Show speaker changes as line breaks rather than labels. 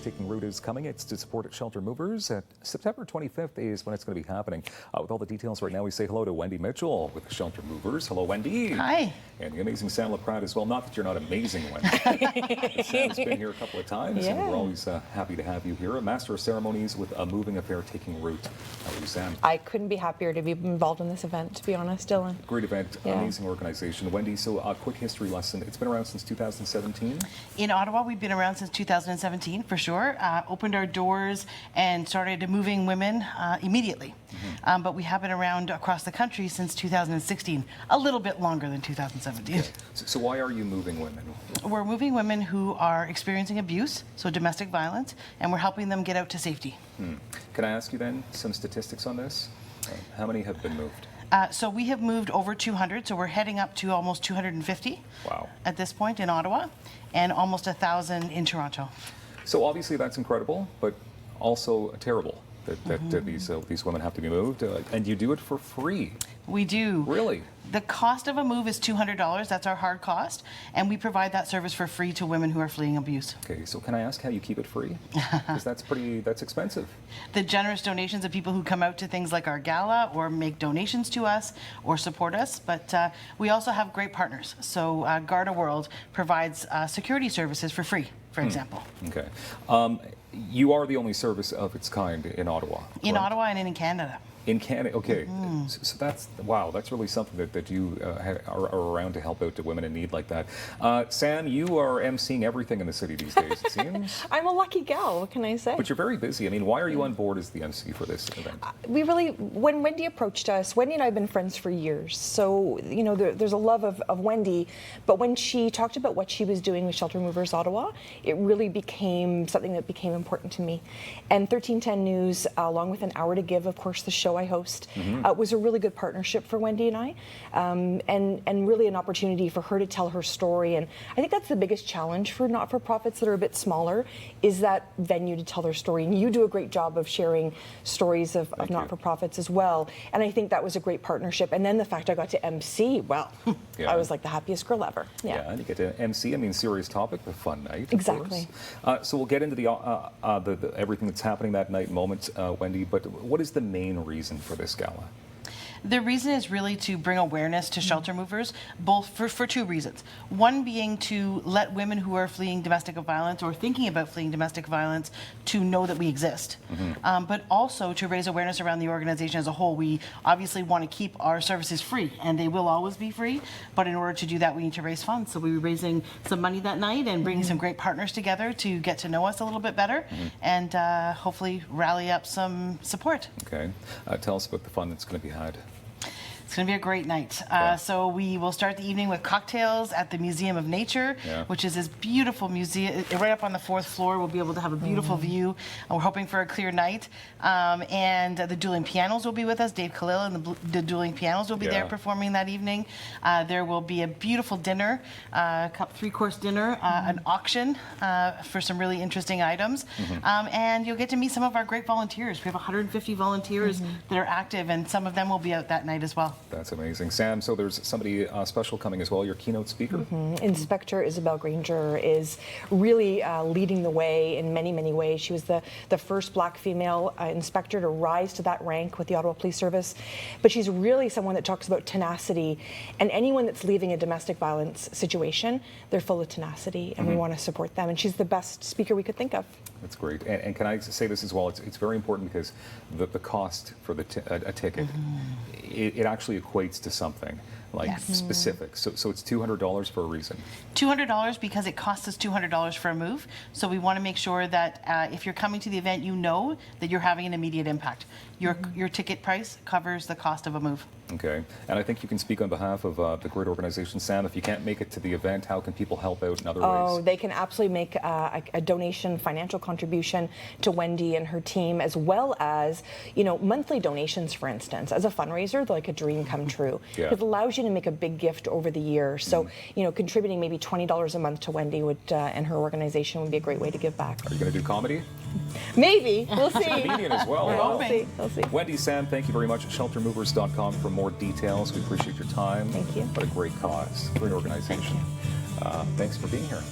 taking root is coming. It's to support shelter movers. September 25th is when it's going to be happening. With all the details right now, we say hello to Wendy Mitchell with shelter movers. Hello, Wendy.
Hi.
And the amazing Sam Laprade as well. Not that you're not amazing, Wendy. Sam's been here a couple of times, and we're always happy to have you here. A master of ceremonies with a moving affair taking root. How are you, Sam?
I couldn't be happier to be involved in this event, to be honest, Dylan.
Great event, amazing organization. Wendy, so a quick history lesson. It's been around since 2017?
In Ottawa, we've been around since 2017, for sure. Opened our doors and started moving women immediately. But we have been around across the country since 2016, a little bit longer than 2017.
Okay. So why are you moving women?
We're moving women who are experiencing abuse, so domestic violence, and we're helping them get out to safety.
Can I ask you then some statistics on this? How many have been moved?
So we have moved over 200, so we're heading up to almost 250 at this point in Ottawa, and almost 1,000 in Toronto.
So obviously that's incredible, but also terrible that these women have to be moved, and you do it for free.
We do.
Really?
The cost of a move is $200. That's our hard cost, and we provide that service for free to women who are fleeing abuse.
Okay, so can I ask how you keep it free? Because that's expensive.
The generous donations of people who come out to things like our gala or make donations to us or support us, but we also have great partners. So Garda World provides security services for free, for example.
Okay. You are the only service of its kind in Ottawa.
In Ottawa and in Canada.
In Canada, okay. So that's, wow, that's really something that you are around to help out to women in need like that. Sam, you are emceeing everything in the city these days, it seems.
I'm a lucky gal, what can I say?
But you're very busy. I mean, why are you on board as the MC for this event?
When Wendy approached us, Wendy and I have been friends for years. So, you know, there's a love of Wendy, but when she talked about what she was doing with Shelter Movers Ottawa, it really became something that became important to me. And 1310 News, along with An Hour to Give, of course, the show I host, was a really good partnership for Wendy and I, and really an opportunity for her to tell her story. And I think that's the biggest challenge for not-for-profits that are a bit smaller, is that venue to tell their story. And you do a great job of sharing stories of not-for-profits as well. And I think that was a great partnership. And then the fact I got to MC, well, I was like the happiest girl ever.
Yeah, and you get to MC, I mean, serious topic, the fun night,
exactly.
So we'll get into the everything that's happening that night moment, Wendy, but what is the main reason for this gala?
The reason is really to bring awareness to shelter movers, both for two reasons. One being to let women who are fleeing domestic violence or thinking about fleeing domestic violence to know that we exist, but also to raise awareness around the organization as a whole. We obviously want to keep our services free, and they will always be free, but in order to do that, we need to raise funds. So we were raising some money that night and bringing some great partners together to get to know us a little bit better and hopefully rally up some support.
Okay. Tell us about the fun that's going to be had.
It's going to be a great night. So we will start the evening with cocktails at the Museum of Nature, which is this beautiful museum. Right up on the 4th floor, we'll be able to have a beautiful view. We're hoping for a clear night. And the dueling pianos will be with us. Dave Khalil and the dueling pianos will be there performing that evening. There will be a beautiful dinner, a 3-course dinner, an auction for some really interesting items. And you'll get to meet some of our great volunteers. We have 150 volunteers that are active, and some of them will be out that night as well.
That's amazing. Sam, so there's somebody special coming as well, your keynote speaker?
Inspector Isabel Granger is really leading the way in many, many ways. She was the first Black female inspector to rise to that rank with the Ottawa Police Service. But she's really someone that talks about tenacity. And anyone that's leaving a domestic violence situation, they're full of tenacity, and we want to support them. And she's the best speaker we could think of. That's
great. And can I say this as well? It's very important because the cost for a ticket, it actually equates to something like specific. So it's $200 for a reason.
$200 because it costs us $200 for a move. So we want to make sure that if you're coming to the event, you know that you're having an immediate impact. Your ticket price covers the cost of a move.
Okay. And I think you can speak on behalf of the great organization. Sam, if you can't make it to the event, how can people help out in other ways?
Oh, they can absolutely make a donation, financial contribution to Wendy and her team, as well as, you know, monthly donations, for instance. As a fundraiser, they're like a dream come true. It allows you to make a big gift over the year. So, you know, contributing maybe $20 a month to Wendy would and her organization would be a great way to give back.
Are you going to do comedy?
Maybe. We'll see.
Comedian as well.
We'll see.
Wendy, Sam, thank you very much. Sheltermovers.com for more details. We appreciate your time.
Thank you.
What a great cause. Great organization. Thanks for being here.